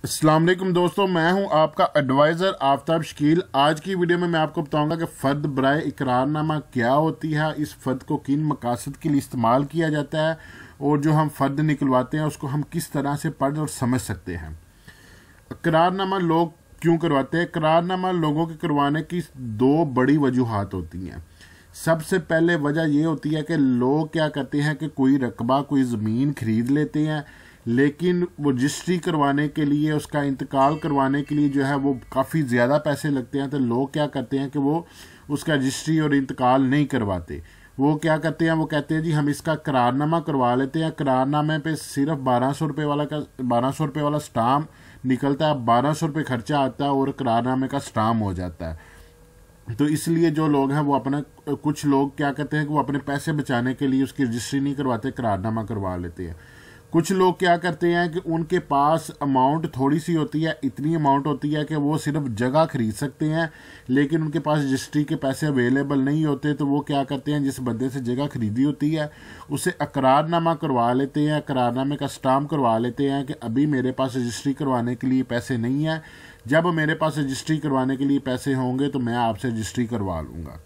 अस्सलाम वालेकुम दोस्तों, मैं हूं आपका एडवाइज़र आफ्ताब शकील। आज की वीडियो में मैं आपको बताऊंगा कि फ़र्द बराए इकरारनामा क्या होती है, इस फ़र्द को किन मकासद के लिए इस्तेमाल किया जाता है और जो हम फ़र्द निकलवाते हैं उसको हम किस तरह से पढ़ और समझ सकते हैं। इकरारनामा लोग क्यों करवाते हैं? इकरारनामा लोगों के करवाने की दो बड़ी वजूहात होती हैं। सबसे पहले वजह यह होती है कि लोग क्या करते हैं कि कोई रकबा, कोई ज़मीन खरीद लेते हैं, लेकिन वो रजिस्ट्री करवाने के लिए, उसका इंतकाल करवाने के लिए जो है वो काफ़ी ज़्यादा पैसे लगते हैं। तो लोग क्या करते हैं कि वो उसका रजिस्ट्री और इंतकाल नहीं करवाते। वो क्या करते हैं, वो कहते हैं जी हम इसका करारनामा करवा लेते हैं। करारनामे पे सिर्फ 1200 रुपये वाला स्टाम्प निकलता है, 1200 रुपये खर्चा आता है और करारनामे का स्टाम्प हो जाता है। तो इसलिए जो लोग हैं वो अपना, कुछ लोग क्या करते हैं कि वो अपने पैसे बचाने के लिए उसकी रजिस्ट्री नहीं करवाते, करारनामा करवा लेते हैं। कुछ लोग क्या करते हैं कि उनके पास अमाउंट थोड़ी सी होती है, इतनी अमाउंट होती है कि वो सिर्फ जगह खरीद सकते हैं, लेकिन उनके पास रजिस्ट्री के पैसे अवेलेबल नहीं होते। तो वो क्या करते हैं, जिस बंदे से जगह खरीदी होती है उसे इकरारनामा करवा लेते हैं, इकरारनामे का स्टाम्प करवा लेते हैं कि अभी मेरे पास रजिस्ट्री करवाने के लिए पैसे नहीं है, जब मेरे पास रजिस्ट्री करवाने के लिए पैसे होंगे तो मैं आपसे रजिस्ट्री करवा लूँगा।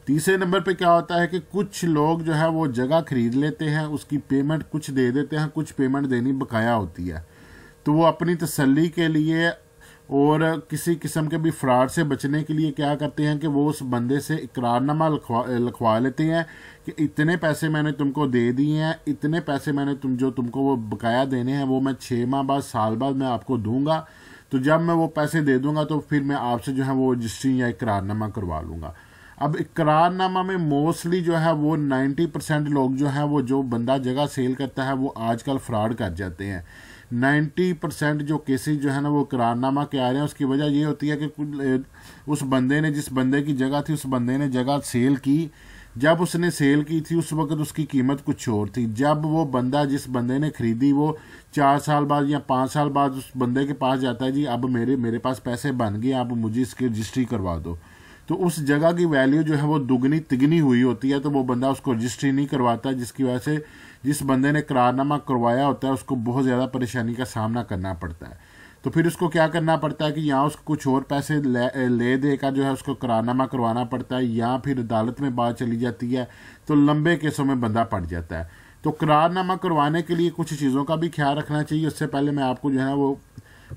तीसरे नंबर पे क्या होता है कि कुछ लोग जो है वो जगह खरीद लेते हैं, उसकी पेमेंट कुछ दे देते हैं, कुछ पेमेंट देनी बकाया होती है। तो वो अपनी तसल्ली के लिए और किसी किस्म के भी फ्रॉड से बचने के लिए क्या करते हैं कि वो उस बंदे से इकरारनामा लिखवा लेते हैं कि इतने पैसे मैंने तुमको दे दिए हैं, इतने पैसे मैंने तुमको वो बकाया देने हैं, वो मैं 6 माह बाद, साल बाद मैं आपको दूंगा। तो जब मैं वो पैसे दे दूंगा तो फिर मैं आपसे जो है वो रजिस्ट्री या इकरारनामा करवा लूँगा। अब इकरारनामा में मोस्टली जो है वो 90% लोग जो है वो, जो बंदा जगह सेल करता है वो आजकल फ्रॉड कर जाते हैं। 90% जो केसेस जो है ना वो इकरारनामा के आ रहे हैं। उसकी वजह ये होती है कि उस बंदे ने, जिस बंदे की जगह थी, उस बंदे ने जगह सेल की। जब उसने सेल की थी उस वक्त उसकी कीमत कुछ और थी। जब वो बंदा, जिस बंदे ने खरीदी, वो 4 साल बाद या 5 साल बाद उस बंदे के पास जाता है, जी अब मेरे पास पैसे बन गए, आप मुझे इसकी रजिस्ट्री करवा दो, तो उस जगह की वैल्यू जो है वो दुगनी तिगनी हुई होती है। तो वो बंदा उसको रजिस्ट्री नहीं करवाता, जिसकी वजह से जिस बंदे ने करारनामा करवाया होता है उसको बहुत ज़्यादा परेशानी का सामना करना पड़ता है। तो फिर उसको क्या करना पड़ता है कि यहाँ उसको कुछ और पैसे ले देकर जो है उसको करारनामा करवाना पड़ता है, या फिर अदालत में बात चली जाती है, तो लंबे केसों में बंदा पड़ जाता है। तो करारनामा करवाने के लिए कुछ चीज़ों का भी ख्याल रखना चाहिए। उससे पहले मैं आपको जो है वो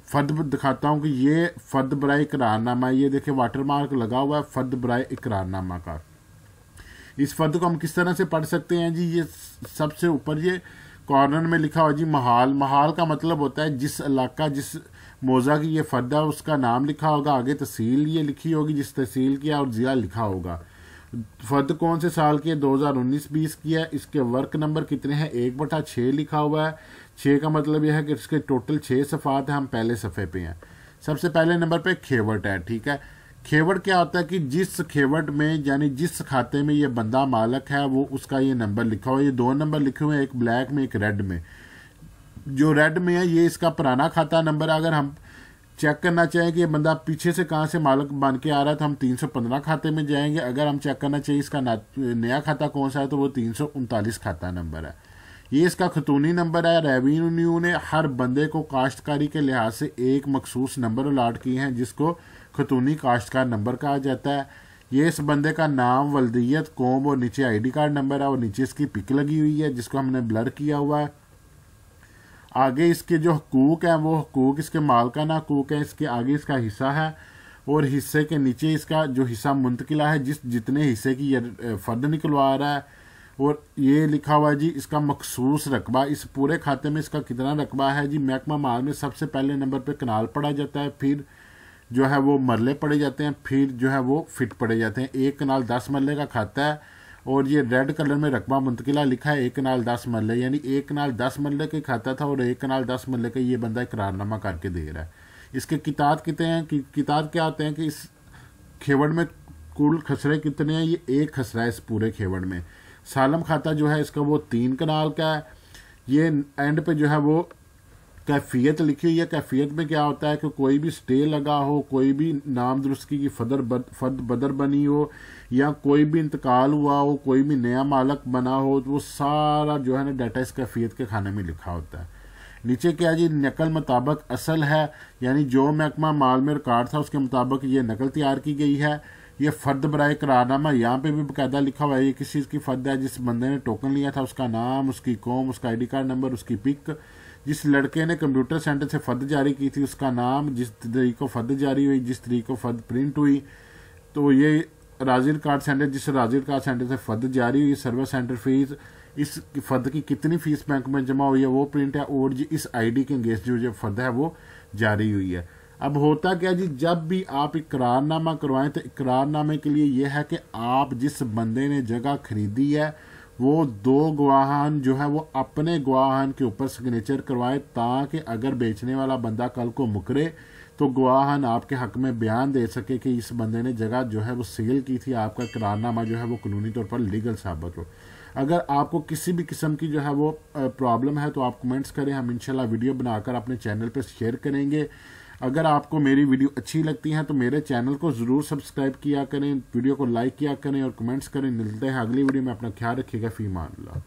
फ़र्द दिखाता हूँ कि ये फ़र्द बराए इकरारनामा, ये देखिए वाटर मार्क लगा हुआ है फ़र्द बराए इकरारनामा का। इस फ़र्द को हम किस तरह से पढ़ सकते हैं जी? ये सबसे ऊपर ये कॉर्नर में लिखा हुआ जी महाल। महाल का मतलब होता है जिस इलाका, जिस मौज़ा की ये फ़र्द है उसका नाम लिखा होगा, आगे तहसील ये लिखी होगी जिस तहसील की, और ज़िला लिखा होगा। फ़र्द कौन से साल की है? 2019-20 की है। इसके वर्क नंबर कितने हैं? 1/6 लिखा हुआ है। 6 का मतलब यह है कि इसके टोटल 6 सफ़ात हैं। हम पहले सफ़े पे हैं। सबसे पहले नंबर पे खेवट है, ठीक है। खेवट क्या होता है कि जिस खेवट में, यानी जिस खाते में ये बंदा मालक है, वो उसका ये नंबर लिखा हुआ है। ये 2 नंबर लिखे हुए हैं, एक ब्लैक में एक रेड में। जो रेड में है ये इसका पुराना खाता नंबर। अगर हम चेक करना चाहें कि ये बंदा पीछे से कहाँ से मालिक बन के आ रहा है तो हम 315 खाते में जाएंगे। अगर हम चेक करना चाहिए इसका नया खाता कौन सा है तो वो 339 खाता नंबर है। ये इसका खतूनी नंबर है। रेवेन्यू ने हर बंदे को काश्तकारी के लिहाज से एक मखसूस नंबर अलाट किए हैं जिसको खतूनी काश्तकार नंबर कहा जाता है। ये इस बंदे का नाम, वल्दियत, कौम और नीचे ID कार्ड नंबर है और नीचे इसकी पिक लगी हुई है जिसको हमने ब्लर किया हुआ है। आगे इसके जो हकूक़ हैं वो हकूक़ इसके मालकाना हकूक़ हैं। इसके आगे इसका हिस्सा है और हिस्से के नीचे इसका जो हिस्सा मुंतकिला है, जितने हिस्से की ये फ़र्द निकलवा रहा है। और ये लिखा हुआ है जी इसका मखसूस रकबा। इस पूरे खाते में इसका कितना रकबा है जी? महकमा माल में सबसे पहले नंबर पे कनाल पढ़ा जाता है, फिर जो है वो मरले पढ़े जाते हैं, फिर जो है वो फिट पढ़े जाते हैं। 1 कनाल 10 मरले का खाता है और ये रेड कलर में रकबा मुंतकिला लिखा है 1 कनाल 10 मरले, यानी 1 कनाल 10 मरले का खाता था और 1 कनाल 10 मरले का ये बंदा इकरारनामा करके दे रहा है। इसके किताब कितने हैं? किताब क्या होते हैं कि इस खेवड़ में कुल खसरे कितने हैं? ये 1 खसरा है इस पूरे खेवड़ में। सालम खाता जो है इसका वो 3 कनाल का है। ये एंड पे जो है वो कैफियत लिखी हुई है। कैफियत में क्या होता है कि कोई भी स्टे लगा हो, कोई भी नाम दुरुस्ती की फ़र्द बदर बनी हो, या कोई भी इंतकाल हुआ हो, कोई भी नया मालक बना हो, तो वो सारा जो है ना डाटा इस कैफियत के खाने में लिखा होता है। नीचे क्या जी, नकल मुताबिक असल है, यानी जो महकमा माल में रिकॉर्ड था उसके मुताबिक ये नकल तैयार की गई है। ये फ़र्द बराए करारनामा, यहाँ पे भी बाकायदा लिखा हुआ है ये किस चीज़ की फ़र्द है। जिस बंदे ने टोकन लिया था उसका नाम, उसकी कौम, उसका ID कार्ड नंबर, उसकी पिक। जिस लड़के ने कंप्यूटर सेंटर से फ़र्द जारी की थी उसका नाम, जिस तरीक को फ़र्द जारी हुई, जिस तरीक को फ़र्द प्रिंट हुई। तो ये राजिल कार्ड सेंटर, जिस राजिल कार्ड सेंटर से फ़र्द जारी हुई, सर्वर सेंटर फीस, इस फ़र्द की कितनी फ़ीस बैंक में जमा हुई है वो प्रिंट है, और जी इस ID के अंगेंस्ट जो फ़र्द है वो जारी हुई है। अब होता क्या जी, जब भी आप इकरारनामा करवाएं तो इकरारनामे के लिए यह है कि आप जिस बंदे ने जगह खरीदी है वो 2 गवाहान जो है वो अपने गवाहान के ऊपर सिग्नेचर करवाए, ताकि अगर बेचने वाला बंदा कल को मुकरे तो गवाहान आपके हक में बयान दे सके कि इस बंदे ने जगह जो है वो सेल की थी, आपका इकरारनामा जो है वो कानूनी तौर पर लीगल साबित हो। अगर आपको किसी भी किस्म की जो है वो प्रॉब्लम है तो आप कमेंट्स करें, हम इंशाल्लाह वीडियो बनाकर अपने चैनल पर शेयर करेंगे। अगर आपको मेरी वीडियो अच्छी लगती है तो मेरे चैनल को ज़रूर सब्सक्राइब किया करें, वीडियो को लाइक किया करें और कमेंट्स करें। मिलते हैं अगली वीडियो में, अपना ख्याल रखिएगा। फ़ी अमान अल्लाह।